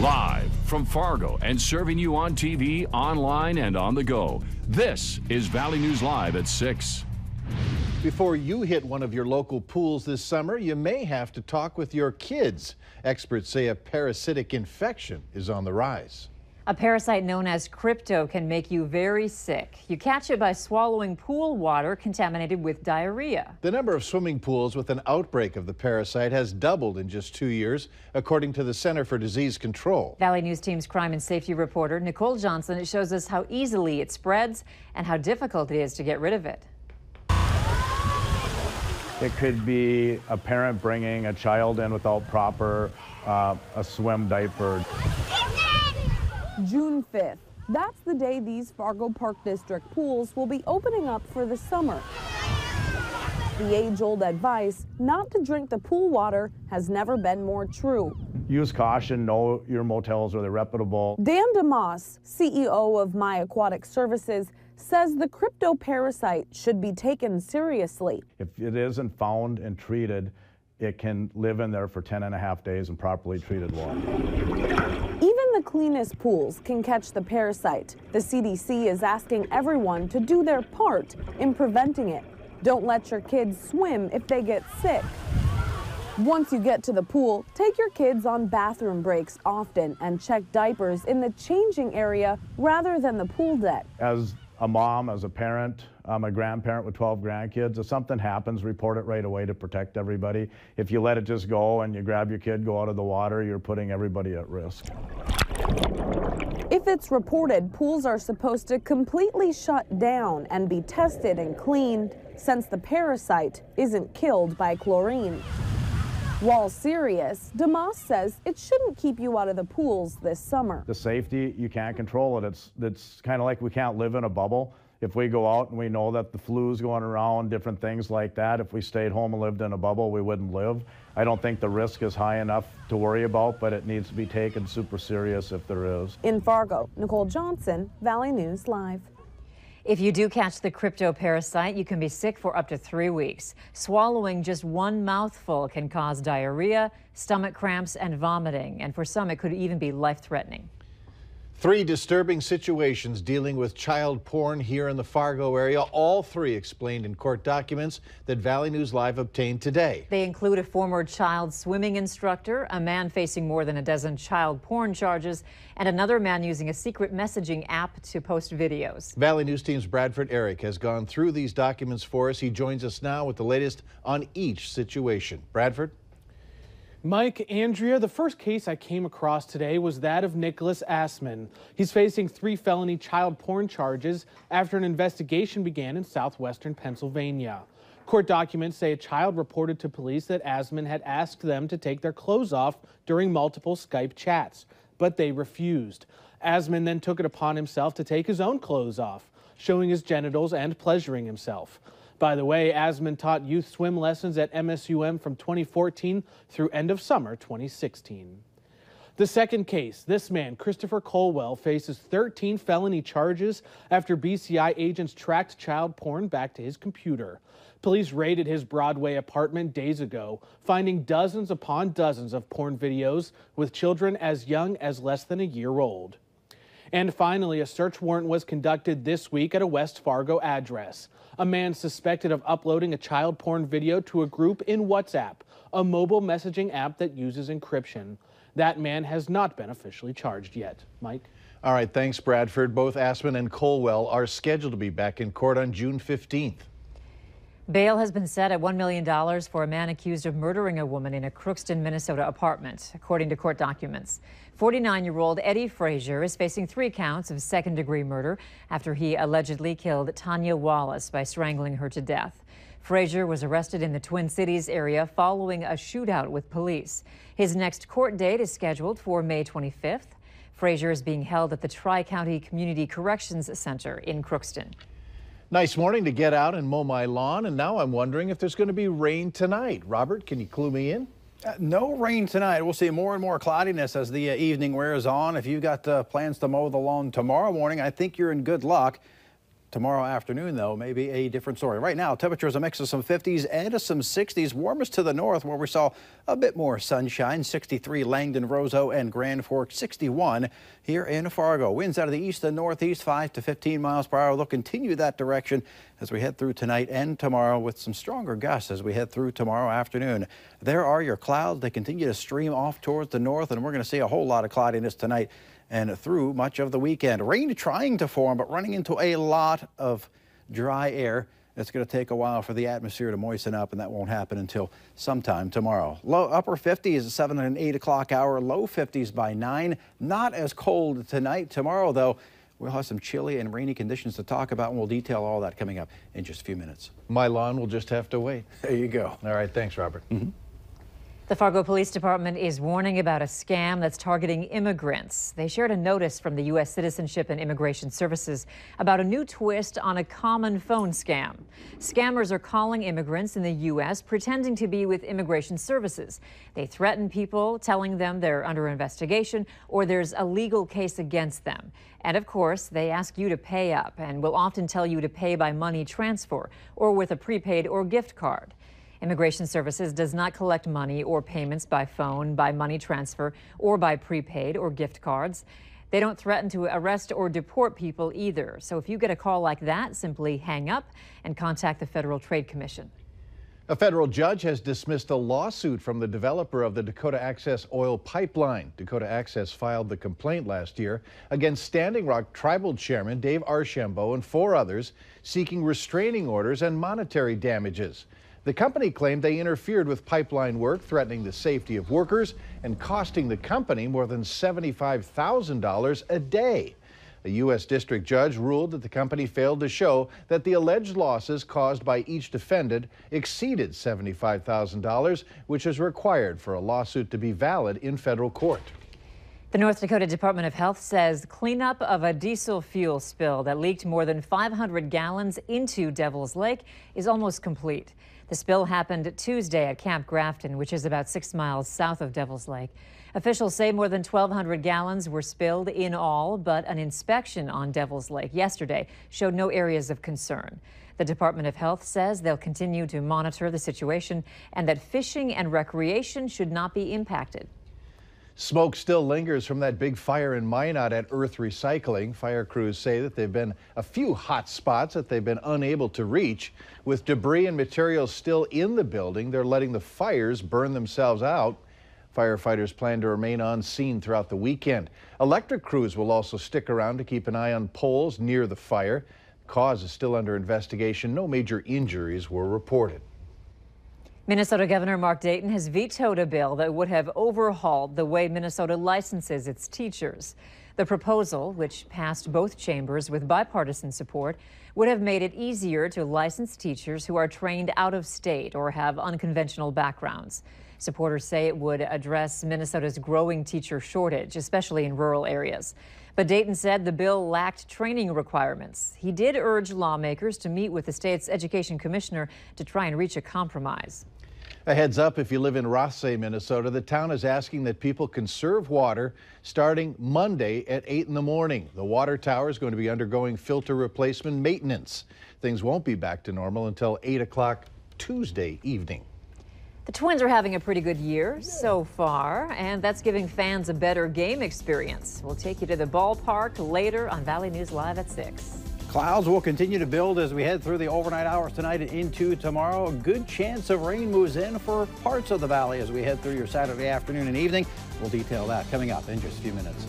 Live from Fargo and serving you on TV, online, and on the go. This is Valley News Live at 6. Before you hit one of your local pools this summer, you may have to talk with your kids. Experts say a parasitic infection is on the rise. A parasite known as crypto can make you very sick. You catch it by swallowing pool water contaminated with diarrhea. The number of swimming pools with an outbreak of the parasite has doubled in just 2 years, according to the Center for Disease Control. Valley News Team's crime and safety reporter Nicole Johnson shows us how easily it spreads and how difficult it is to get rid of it. It could be a parent bringing a child in without proper a swim diaper. June 5th. That's the day these Fargo Park District pools will be opening up for the summer. The age-old advice not to drink the pool water has never been more true. Use caution, know your motels are reputable. Dan DeMoss, CEO of My Aquatic Services, says the crypto parasite should be taken seriously. If it isn't found and treated, it can live in there for 10.5 days in properly treated water. Even the cleanest pools can catch the parasite. The CDC is asking everyone to do their part in preventing it. Don't let your kids swim if they get sick. Once you get to the pool, take your kids on bathroom breaks often and check diapers in the changing area rather than the pool deck. As a mom, as a parent, I'm a grandparent with 12 grandkids. If something happens, report it right away to protect everybody. If you let it just go and you grab your kid, go out of the water, you're putting everybody at risk. If it's reported, pools are supposed to completely shut down and be tested and cleaned since the parasite isn't killed by chlorine. While serious, DeMoss says it shouldn't keep you out of the pools this summer. The safety, you can't control it. It's kind of like we can't live in a bubble. If we go out and we know that the flu's going around, different things like that, if we stayed home and lived in a bubble, we wouldn't live. I don't think the risk is high enough to worry about, but it needs to be taken super serious if there is. In Fargo, Nicole Johnson, Valley News Live. If you do catch the crypto parasite, you can be sick for up to 3 weeks. Swallowing just one mouthful can cause diarrhea, stomach cramps, and vomiting. And for some, it could even be life-threatening. 3 disturbing situations dealing with child porn here in the Fargo area. All 3 explained in court documents that Valley News Live obtained today. They include a former child swimming instructor, a man facing more than a dozen child porn charges, and another man using a secret messaging app to post videos. Valley News Team's Bradford Eric has gone through these documents for us. He joins us now with the latest on each situation. Bradford? Mike, Andrea, the first case I came across today was that of Nicholas Assman. He's facing 3 felony child porn charges after an investigation began in southwestern Pennsylvania. Court documents say a child reported to police that Assman had asked them to take their clothes off during multiple Skype chats, but they refused. Assman then took it upon himself to take his own clothes off, showing his genitals and pleasuring himself. By the way, Assman taught youth swim lessons at MSUM from 2014 through end of summer 2016. The second case, this man, Christopher Colwell, faces 13 felony charges after BCI agents tracked child porn back to his computer. Police raided his Broadway apartment days ago, finding dozens upon dozens of porn videos with children as young as less than a year old. And finally, a search warrant was conducted this week at a West Fargo address. A man suspected of uploading a child porn video to a group in WhatsApp, a mobile messaging app that uses encryption. That man has not been officially charged yet. Mike? All right, thanks, Bradford. Both Assman and Colwell are scheduled to be back in court on June 15th. Bail has been set at $1 million for a man accused of murdering a woman in a Crookston, Minnesota apartment, according to court documents. 49-year-old Eddie Frazier is facing 3 counts of second-degree murder after he allegedly killed Tanya Wallace by strangling her to death. Frazier was arrested in the Twin Cities area following a shootout with police. His next court date is scheduled for May 25th. Frazier is being held at the Tri-County Community Corrections Center in Crookston. Nice morning to get out and mow my lawn, and now I'm wondering if there's going to be rain tonight. Robert, can you clue me in? No rain tonight. We'll see more and more cloudiness as the evening wears on. If you've got plans to mow the lawn tomorrow morning, I think you're in good luck. Tomorrow afternoon, though, may be a different story. Right now, temperatures a mix of some 50s and some 60s. Warmest to the north, where we saw a bit more sunshine. 63 Langdon, Roseau, and Grand Forks. 61 here in Fargo. Winds out of the east and northeast, 5 to 15 miles per hour. They'll continue that direction as we head through tonight and tomorrow, with some stronger gusts as we head through tomorrow afternoon. There are your clouds. They continue to stream off towards the north, and we're going to see a whole lot of cloudiness tonight and through much of the weekend. Rain trying to form, but running into a lot of dry air. It's going to take a while for the atmosphere to moisten up, and that won't happen until sometime tomorrow. Low upper 50s at 7 and 8 o'clock hour, low 50s by 9. Not as cold tonight. Tomorrow, though, we'll have some chilly and rainy conditions to talk about, and we'll detail all that coming up in just a few minutes. My lawn will just have to wait. There you go. All right, thanks, Robert. The Fargo Police Department is warning about a scam that's targeting immigrants. They shared a notice from the U.S. Citizenship and Immigration Services about a new twist on a common phone scam. Scammers are calling immigrants in the U.S. pretending to be with Immigration Services. They threaten people, telling them they're under investigation or there's a legal case against them. And of course, they ask you to pay up and will often tell you to pay by money transfer or with a prepaid or gift card. Immigration Services does not collect money or payments by phone, by money transfer, or by prepaid or gift cards. They don't threaten to arrest or deport people either. So if you get a call like that, simply hang up and contact the Federal Trade Commission. A federal judge has dismissed a lawsuit from the developer of the Dakota Access oil pipeline. Dakota Access filed the complaint last year against Standing Rock Tribal Chairman Dave Archambault and 4 others, seeking restraining orders and monetary damages. The company claimed they interfered with pipeline work, threatening the safety of workers and costing the company more than $75,000 a day. A U.S. district judge ruled that the company failed to show that the alleged losses caused by each defendant exceeded $75,000, which is required for a lawsuit to be valid in federal court. The North Dakota Department of Health says cleanup of a diesel fuel spill that leaked more than 500 gallons into Devil's Lake is almost complete. The spill happened Tuesday at Camp Grafton, which is about 6 miles south of Devil's Lake. Officials say more than 1,200 gallons were spilled in all, but an inspection on Devil's Lake yesterday showed no areas of concern. The Department of Health says they'll continue to monitor the situation and that fishing and recreation should not be impacted. Smoke still lingers from that big fire in Minot at Earth Recycling. Fire crews say that there have been a few hot spots that they've been unable to reach. With debris and materials still in the building, they're letting the fires burn themselves out. Firefighters plan to remain on scene throughout the weekend. Electric crews will also stick around to keep an eye on poles near the fire. The cause is still under investigation. No major injuries were reported. Minnesota Governor Mark Dayton has vetoed a bill that would have overhauled the way Minnesota licenses its teachers. The proposal, which passed both chambers with bipartisan support, would have made it easier to license teachers who are trained out of state or have unconventional backgrounds. Supporters say it would address Minnesota's growing teacher shortage, especially in rural areas. But Dayton said the bill lacked training requirements. He did urge lawmakers to meet with the state's education commissioner to try and reach a compromise. A heads up, if you live in Rothsay, Minnesota, the town is asking that people conserve water starting Monday at 8 in the morning. The water tower is going to be undergoing filter replacement maintenance. Things won't be back to normal until 8 o'clock Tuesday evening. The Twins are having a pretty good year so far, and that's giving fans a better game experience. We'll take you to the ballpark later on Valley News Live at 6. Clouds will continue to build as we head through the overnight hours tonight and into tomorrow. A good chance of rain moves in for parts of the valley as we head through your Saturday afternoon and evening. We'll detail that coming up in just a few minutes.